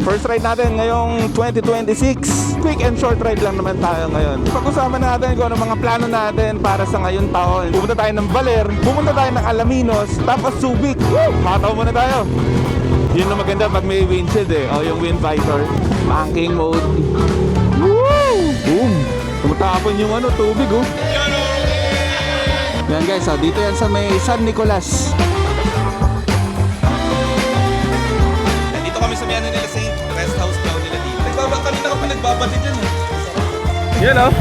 First ride natin ngayong 2026. Quick and short ride lang naman tayo ngayon. Pag-usapan natin kung ano mga plano natin para sa ngayong taon. Pumunta tayo ng Baler, pumunta tayo ng Alaminos, tapos Subic. Mataw muna tayo. Yun na maganda pag may windshield eh. O yung wind visor. Banking mode. Woo! Boom! Tumatapon yung tubig oh. Yan guys, dito yan sa may San Nicolas. Nandito kami sa may nila sa rest house daw nila dito. Kanina ka pa nagbabatid dyan eh. Yan oh.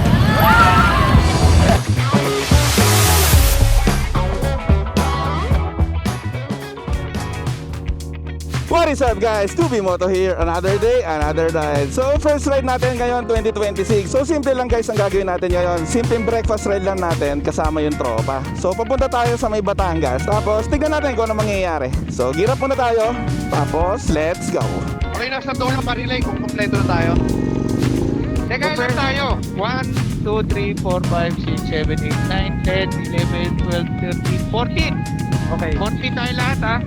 What is up guys? 2B Moto here. Another day, another ride. So first ride natin ngayon 2026. So simple lang guys ang gagawin natin ngayon. Simpleng breakfast ride lang natin kasama yung tropa. So papunta tayo sa may Batangas. Tapos tignan natin kung ano mangyayari. So gear up muna tayo. Tapos let's go. Okay, nasa dulo pa relay kung kompleto na tayo. Teka, ilan tayo? 1, 2, 3, 4, 5, 6, 7, 8, 9, 10, 11, 12, 13, 14. Okay. 14 tayo lahat ha.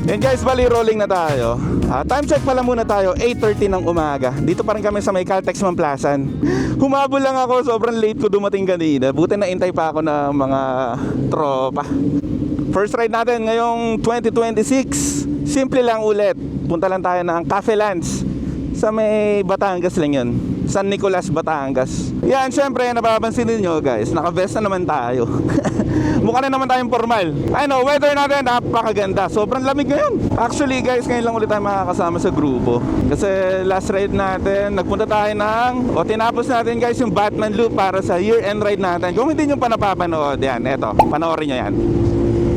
Yan guys, bali rolling na tayo. Time check pala muna tayo, 8:30 ng umaga. Dito pa rin kami sa may Caltex Mamplasan. Humabol lang ako, sobrang late ko dumating kanina. Buti na intay pa ako ng mga tropa. First ride natin ngayong 2026. Simple lang ulit. Punta lang tayo ng Cafe Lance. Sa may Batangas lang yun. San Nicolas, Batangas. Yan, syempre, napapansin niyo guys, naka-vest na naman tayo. Mukha na naman tayong formal. I know, weather natin napakaganda. Sobrang lamig ngayon. Actually guys, ngayon lang ulit tayo makakasama sa grupo. Kasi last ride natin, nagpunta tayo tinapos natin guys yung Batman Loop para sa year-end ride natin. Kung hindi nyo pa napapanood, yan, eto, panoorin nyo yan.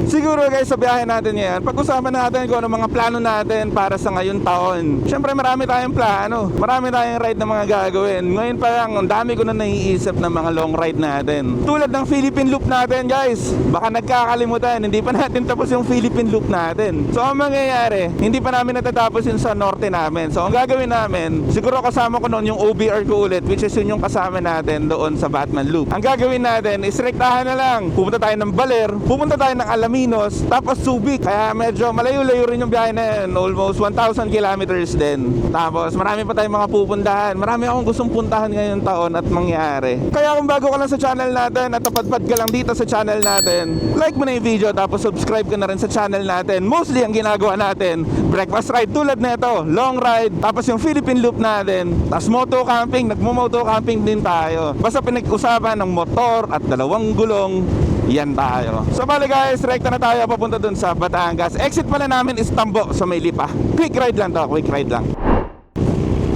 Siguro guys, sa biyahe natin yan, pag-usapan natin kung ano mga plano natin para sa ngayong taon. Siyempre marami tayong plano, marami tayong ride na mga gagawin. Ngayon pa lang, ang dami ko na naiisip ng mga long ride natin. Tulad ng Philippine Loop natin guys, baka nagkakalimutan, hindi pa natin tapos yung Philippine Loop natin. So ang mangyayari, hindi pa namin natatapos yun sa norte namin. So ang gagawin namin, siguro kasama ko noon yung OBR ko ulit, which is yun yung kasama natin doon sa Batman Loop. Ang gagawin natin is rektahan na lang. Pupunta tayo ng Baler, pupunta tayo ng Alaminos, tapos Subic. Kaya medyo malayo-layo rin yung biyahe na yun. Almost 1,000 kilometers din. Tapos marami pa tayong mga pupuntahan. Marami akong gustong puntahan ngayong taon at mangyari. Kaya kung bago ka lang sa channel natin at tapadpad ka lang dito sa channel natin, like mo na yung video tapos subscribe ka na rin sa channel natin. Mostly ang ginagawa natin, breakfast ride tulad nito, long ride, tapos yung Philippine Loop natin, tapos moto camping, nagmo-moto camping din tayo. Basta pinag-usapan ng motor at dalawang gulong, yan tayo. So bali guys, rekta na tayo papunta dun sa Batangas. Exit pala namin is Tambo sa may Lipa. Quick ride lang to, quick ride lang.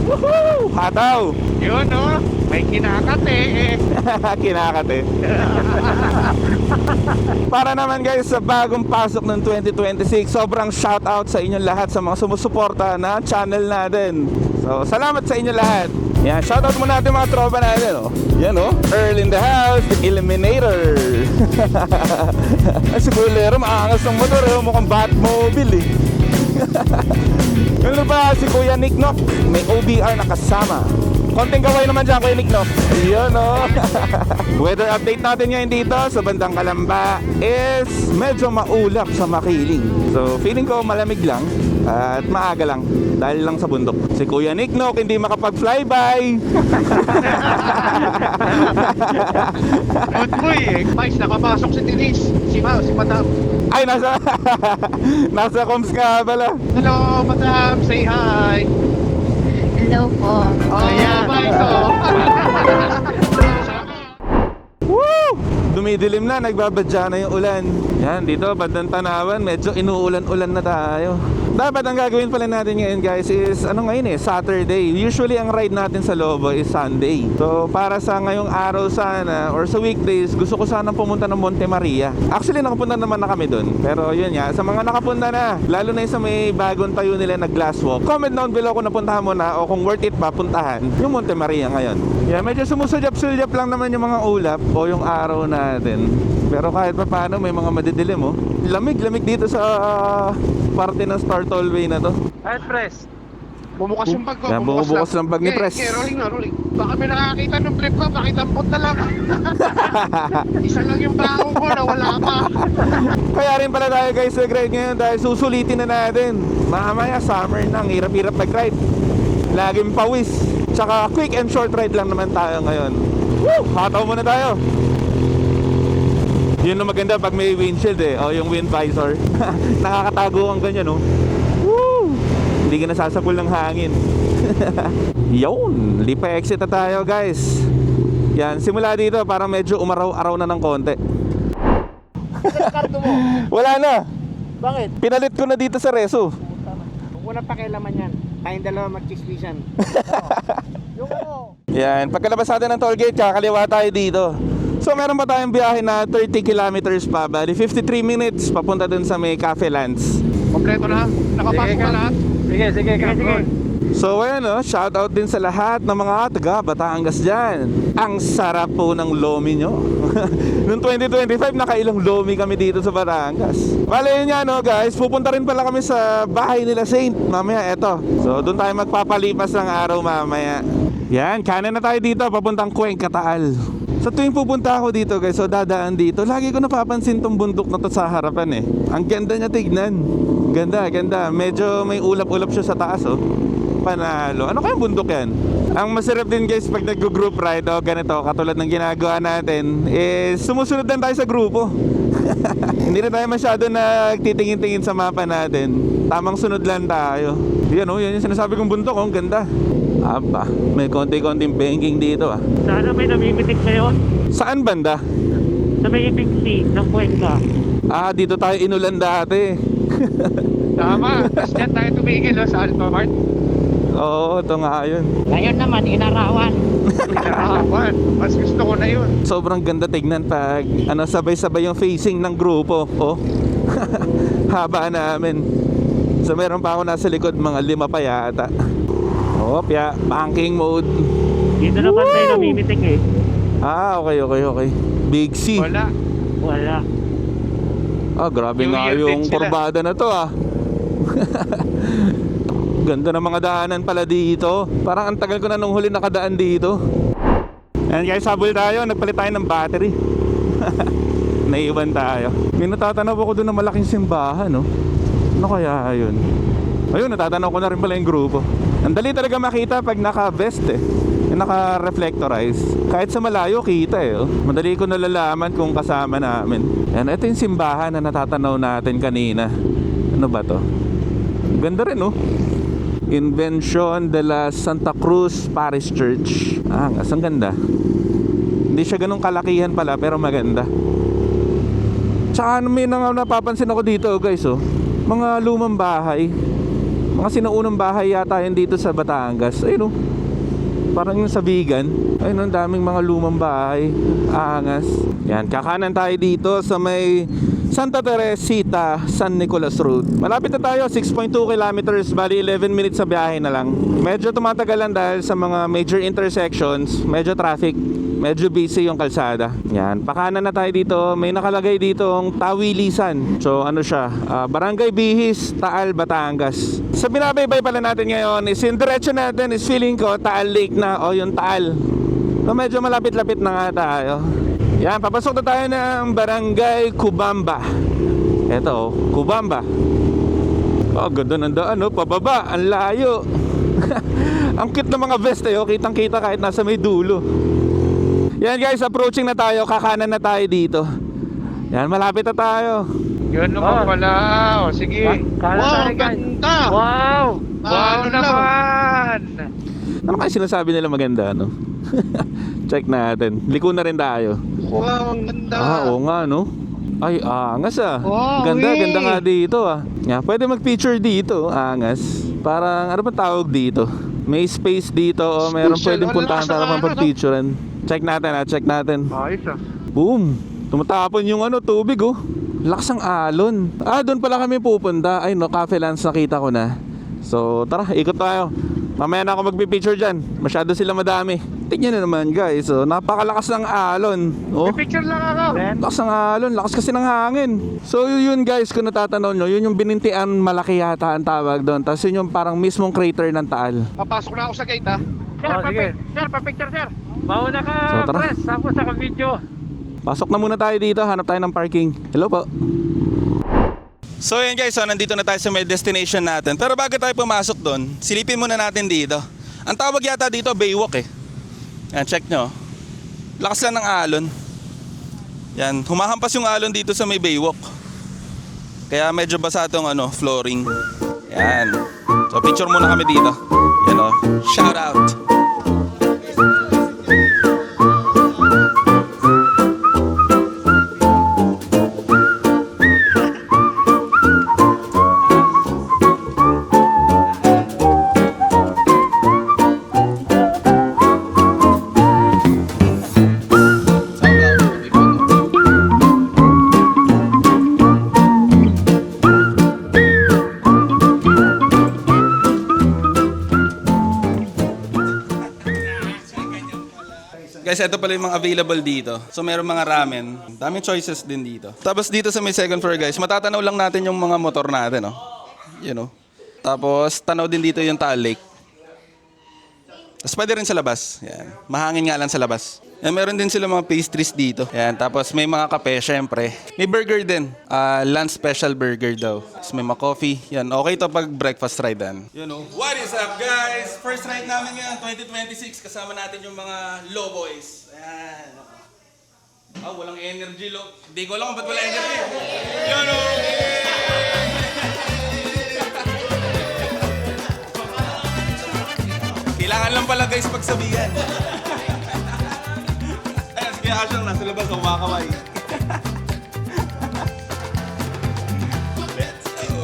Woohoo! Hataw! Yun oh, may kinakate eh. Kinakate. Para naman guys sa bagong pasok ng 2026, sobrang shoutout sa inyong lahat sa mga sumusuporta na channel natin. So salamat sa inyo lahat. Yan, shoutout muna natin mga tropa natin oh. Yan oh, Earl in the house, Eliminator. Ay si Bulero, maangas ng motor oh, mukhang Batmobile eh. Ano ba si Kuya Nick Nock, may OBR na kasama. Konting kaway naman dyan Kuya Nick Nock. Yun oh. Weather update natin ngayon dito sa bandang Kalamba is medyo maulap sa Makiling. So feeling ko malamig lang at maaga lang dahil lang sa bundok. Si Kuya Nick Nock hindi makapag-flyby. Good boy eh. Vice, nakapasok si Denise. Si Madam. Ay, nasa comms ka pala. Hello, Madam. Say hi. Hello po. Oh, yeah. Vice oh. Woo! Dumidilim na, nagbabadya na yung ulan. Yan, dito, bandang Tanawan, medyo inuulan-ulan na tayo. Dapat ang gagawin pala natin ngayon guys is ngayon Saturday. Usually ang ride natin sa Lobo is Sunday. So para sa ngayong araw sana or sa weekdays, gusto ko sana pumunta ng Monte Maria. Actually nakapunta naman na kami dun. Pero yun nga, sa mga nakapunta na, lalo na yung sa may bagong tayo nila na glass walk, comment down below kung napuntahan mo na o kung worth it ba puntahan yung Monte Maria ngayon. Yeah, medyo sumusulyap-sulyap lang naman yung mga ulap o yung araw natin. Pero kahit pa paano may mga madidilim oh. Lamig dito sa parte ng Star Tollway na to. Alfres. Bumukas yung bag ko. Yan, bumubukas ng bag ni Okay, Pres. okay, rolling na, rolling. Baka may nakakita ng flip ko, nakitampot na lang. Isa lang yung baho ko, nawala pa. Kaya rin pala tayo guys nag-ride ngayon dahil susulitin na natin. Mamaya summer na, ang hirap-hirap mag-ride. Laging pawis. Tsaka quick and short ride lang naman tayo ngayon. Woo! Hataw muna tayo. Yun ang maganda pag may windshield eh, o yung wind visor. Nakakatago ang ganyan, no? Woo! Hindi ka nasasapul ng hangin. Yun, lipa exit na tayo guys. Yan, simula dito para medyo umaraw-araw na ng konti. Kardo mo. Wala na, Bakit? pinalit ko na dito sa Reso. Huwag mo na pakialaman yan. Tayong dalawa magchismisan. Yung ano? Yan, pagkalabas natin ng toll gate, kakaliwa tayo dito. So meron pa tayong biyahe na 30 kilometers pa, bali 53 minutes papunta dun sa may Cafe Lands. Kompleto na. Nakapasok na lahat. Sige. So ayan o, shout out din sa lahat ng mga taga Batangas dyan. Ang sarap po ng lomi nyo. Noong 2025, nakailang lomi kami dito sa Batangas. Bale yun nga no guys, pupunta rin pala kami sa bahay nila Saint. Mamaya eto. So doon tayo magpapalipas ng araw mamaya. Yan, kanan na tayo dito, papuntang Cuenca, Taal. Sa tuwing pupunta ako dito guys, so dadaan dito, lagi ko napapansin tong bundok na to sa harapan eh. Ang ganda niya tignan. Ganda. Medyo may ulap-ulap siya sa taas oh. Panalo. Ano kayang bundok yan? Ang masarap din guys pag nag-group ride o ganito, katulad ng ginagawa natin, sumusunod lang tayo sa grupo. Hindi na tayo masyado nagtitingin-tingin sa mapa natin. Tamang sunod lang tayo. Yan oh, yan yung sinasabi kong bundok oh, ang ganda. Aba, may konti-konting banking dito ah. Sana may namimitik ngayon Saan banda? sa may ibig sea ng Cuenca. Ah, dito tayo inulan dati. Tama. Tapos dyan tayo tumigil sa Alpha Mart. Oo, ito nga yun. Ngayon naman, inarawan. Nakakawan. Mas gusto ko na yun. Sobrang ganda tignan pag sabay-sabay yung facing ng grupo. Oh. Haba namin. So meron pa ako nasa likod, mga 5 pa yata. Opya, banking mode. Dito naman may namimitik eh. Ah, okay. Big C. Wala. Ah, grabe New nga Year yung din sila. kurbada na to ah. Ganda ng mga daanan pala dito. Parang ang tagal ko na nung huli nakadaan dito. And guys, habol tayo. Nagpalit tayo ng battery. Naiwan tayo. May natatanaw ako doon na malaking simbahan, no? Ano kaya yun? Ayun, natatanaw ko na rin pala yung grupo. Ang dali talaga makita pag naka-vest eh. Yung naka-reflectorize. Kahit sa malayo, kita eh. Oh. Madali ko nalalaman kung kasama namin. Yan, ito yung simbahan na natatanaw natin kanina. Ano ba to? Ganda rin, oh. Invention de la Santa Cruz Parish Church. Ah, ang ganda. Hindi siya ganun kalakihan pala, pero maganda. Tsaka may napapansin ako dito, guys, oh. Mga lumang bahay. Mga sinaunang bahay yata yun dito sa Batangas. Ayun oh. Parang yung sa Vigan. Ayun, ang daming mga lumang bahay. Angas. Yan, kakanan tayo dito sa may Santa Teresita, San Nicolas Road. Malapit na tayo, 6.2 kilometers, bali 11 minutes sa biyahe na lang. Medyo tumatagalan dahil sa mga major intersections, medyo traffic, medyo busy yung kalsada. Yan, pakanan na tayo dito. May nakalagay dito ang Tawilisan. So ano siya, Barangay Bihis, Taal, Batangas. Sa binabaybay pala natin ngayon is yung diretso natin is feeling ko Taal Lake na o yung Taal. So medyo malapit-lapit na nga tayo. Yan, papasok na tayo ng Barangay Cubamba. Eto, Cubamba. Oh, ganda ng daan, no? Pababa, ang layo. Ang cute ng mga vest eh, oh. Kitang-kita kahit nasa may dulo. Yan guys, approaching na tayo, kakanan na tayo dito. Yan, malapit na tayo. Yun naman pala. O, sige. Kala Wow, tayo, guys. ganda. Wow! Wow naman. Ano kaya sinasabi nila maganda, no? Check natin. Liko na rin tayo. Wow, ang ganda. Ah, oo nga, no? Ay, angas ah. Wow, Ganda nga dito ah. Yeah, pwede mag-picture dito, angas. Parang, ano ba tawag dito? May space dito, o meron Special. pwedeng puntahan Ano, para nasa pag-picturean. Check natin. Ayos ah. Boom! Tumatapon yung tubig oh. Lakas ang alon. Ah, doon pala kami pupunta. Ay no, Cafe Lands nakita ko na. So, tara, ikot tayo. Mamaya na ako magpipicture dyan. Masyado sila madami. Tingnan nyo naman guys, oh. Napakalakas ng alon. Oh. May picture lang ako. Lakas ng alon, lakas kasi ng hangin. So yun guys, kung natatanaw nyo, yun yung binintian malaki yata ang tawag doon. Tapos yun yung parang mismong crater ng Taal. Papasok na ako sa gate ha. Sir, pa-picture, sir. Mauna ka, So, tara. press. Tapos naka-video. Pasok na muna tayo dito, hanap tayo ng parking. Hello po. So yun guys, so nandito na tayo sa may destination natin. Pero bago tayo pumasok doon, silipin muna natin dito. Ang tawag yata dito, Baywalk eh. Yan, check nyo. Lakas lang ng alon. Yan, humahampas yung alon dito sa may Baywalk. Kaya medyo basa itong flooring. Yan. So picture muna kami dito. Yan o, shout out. Guys, ito pala yung mga available dito. So meron mga ramen. Daming choices din dito. Tapos dito sa may second floor guys, matatanaw lang natin yung mga motor natin, oh. You know. Tapos tanaw din dito yung Taal Lake. Tapos pwede rin sa labas. Yan. Mahangin nga lang sa labas. Yan, meron din sila mga pastries dito. Yan. Tapos may mga kape, syempre. May burger din. Lunch special burger daw. Tapos may mga coffee. Yan. Okay to pag breakfast ride yan. You know. What is up guys? First ride namin ngayon, 2026. Kasama natin yung mga low boys. Ayan. Walang energy low. Hindi ko alam kung ba't wala energy. You know. Kailangan lang pala guys pagsabihan. Ayan, sige Asyong, nasa labas, kumakaway. Let's go.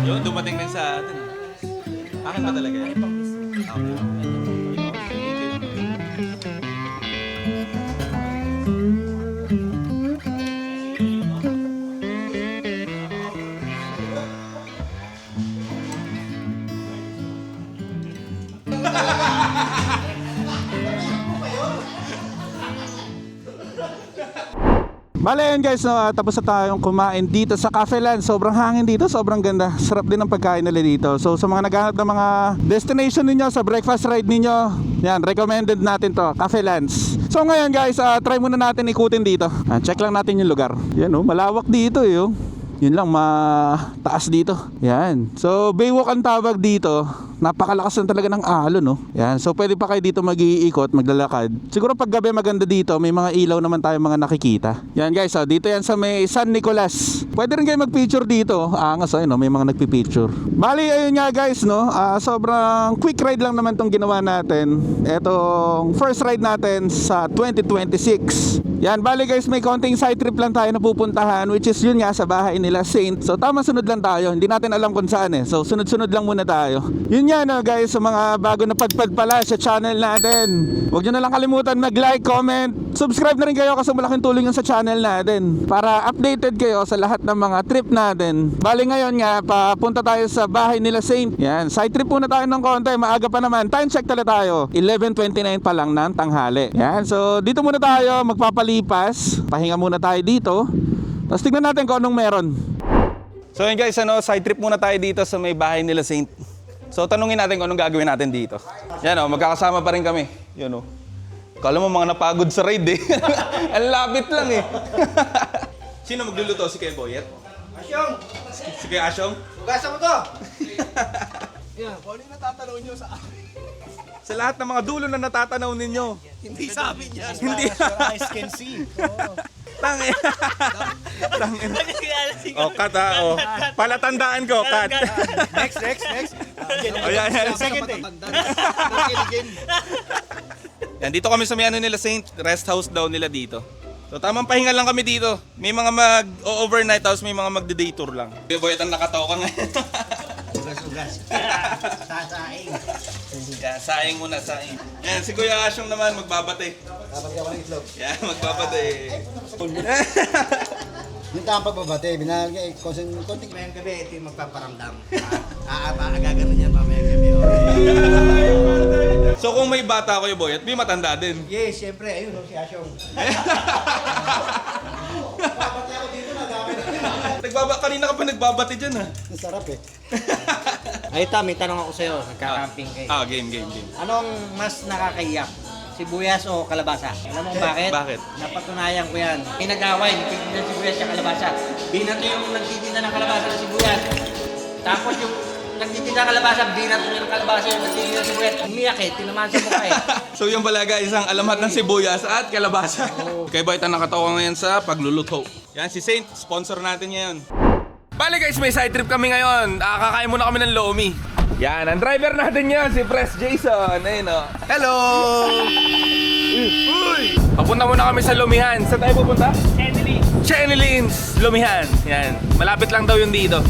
Yun, dumating din sa atin. Akin ba talaga yan? Okay. Bale yan guys, no, tapos na tayong kumain dito sa Cafe Land. Sobrang hangin dito, sobrang ganda. Sarap din ang pagkain nila dito. So sa mga naghahanap ng mga destination ninyo sa breakfast ride ninyo, yan, recommended natin to, Cafe Lands. So ngayon guys, try muna natin ikutin dito. Check lang natin yung lugar. Yan oh, malawak dito eh oh. Yun lang, mataas dito. Yan. So, Baywalk ang tawag dito. Napakalakas na talaga ng alon, no? Yan. So, pwede pa kayo dito mag-iikot, maglalakad. Siguro pag gabi maganda dito, may mga ilaw naman tayo mga nakikita. Yan guys, dito yan sa may San Nicolas. Pwede rin kayo mag-picture dito. Angas, no? May mga nagpi-picture. Bali, ayun nga guys, no? Sobrang quick ride lang naman tong ginawa natin. Etong first ride natin sa 2026. Yan, bali guys, may konting side trip lang tayo na pupuntahan, which is yun nga sa bahay nila Saint. So tama, sunod lang tayo. Hindi natin alam kung saan eh. So sunod-sunod lang muna tayo. Yun nga no guys, sa mga bago na padpad pala sa channel natin. Huwag nyo na lang kalimutan mag-like, comment, subscribe na rin kayo kasi malaking tulong yun sa channel natin para updated kayo sa lahat ng mga trip natin. Bali ngayon nga, papunta tayo sa bahay nila Saint. Yan, side trip muna tayo ng konti. Maaga pa naman. Time check tala tayo. 11:29 pa lang ng tanghali. Yan, so dito muna tayo magpapalipas. Pahinga muna tayo dito. Tapos tignan natin kung anong meron. So yun guys, side trip muna tayo dito sa may bahay nila Saint. So tanungin natin kung anong gagawin natin dito. Yan magkakasama pa rin kami. Yun kala mo mga napagod sa ride eh. Ang lapit lang eh. Sino magluluto? Si Kuya Boyet? Asyong! Si Kuya Asyong? Hugasan mo to! Yan, kung ano yung natatanaw nyo sa akin. Sa lahat ng mga dulo na natatanaw ninyo. Hindi sabi niya. Hindi. Your eyes can see. Tangin. Tangin. Cut oh. Palatandaan ko, cut. Next. Ayan. Second day. Yan, dito kami sa may nila Saint. Rest house daw nila dito. So tamang pahinga lang kami dito. May mga mag-overnight house, may mga magde-day tour lang. Boy, ang nakataw ka ngayon. Ugas-ugas. Sasaing. Yan, saing muna, saing. Yan, si Kuya Asyong naman magbabate. Dapat ka ng itlog. Yan, magbabate. Yung tamang pagbabate, binalagay, konting Mamayang gabi, ito yung magpaparamdam. Agaganon yan mamayang gabi. So kung may bata kayo, boy, at may matanda din. Yes, syempre. Ayun, si Asyong. Kanina ka pa nagbabate dyan, ha? sarap eh. Ay, Tom, may tanong ako sa'yo. Nagka-camping kayo. Game. Anong mas nakakaiyak? Sibuyas o kalabasa? Alam mo bakit? Bakit? Napatunayan ko yan. May nag-away, nagtitinda ng sibuyas sa kalabasa. Binato yung nagtitinda ng kalabasa ng sibuyas. Tapos yung nagtitinda ng kalabasa, binato niya ng kalabasa yung nagtitinda ng sibuyas. Umiyak eh, tinamaan sa mukha eh. So yung balaga, isang alamat ng sibuyas at kalabasa. Kay Boy, nakatawa ngayon sa pagluluto. Yan, si Saint, sponsor natin ngayon. Bale guys, may side trip kami ngayon. Kakain muna kami ng lomi. Yan, ang driver natin yan, si Press Jason. Ayun o. Hello! Uy! Papunta muna kami sa Lumihan. Saan tayo pupunta? Chenilins, Lumihan. Yan, malapit lang daw yung dito.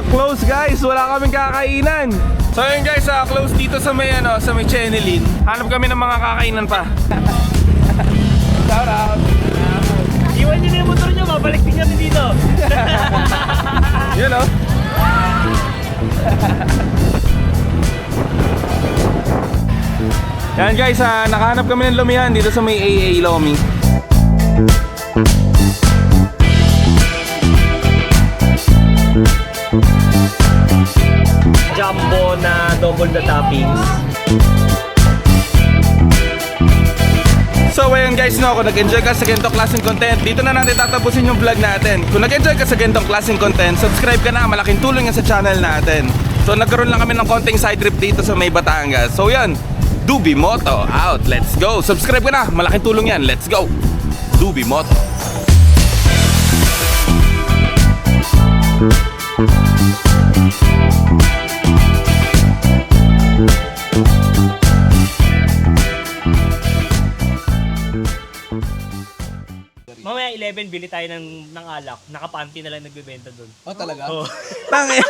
Close guys, wala kaming kakainan. So yun guys, close dito sa may sa may Chenilin. Hanap kami ng mga kakainan pa. Shout out. Iwan niyo na yung motor niyo, mabalik din natin dito. Yun o. Yan guys, nakahanap kami ng lumihan dito sa may AA Lomi. Jumbo na double the toppings. So ayun guys, no, kung nag-enjoy ka sa ganitong klaseng content, dito na natin tatapusin yung vlog natin. Kung nag-enjoy ka sa ganitong klaseng content, subscribe ka na, malaking tulong yan sa channel natin. So nagkaroon lang kami ng konting side trip dito sa may Batangas. So yan, Dubi Moto out, let's go. Subscribe ka na, malaking tulong yan, let's go. Dubi Moto. Mamaya 11, bili tayo ng alak. Nakapanty na lang nagbebenta doon. Oh, talaga? Oh. Tangin.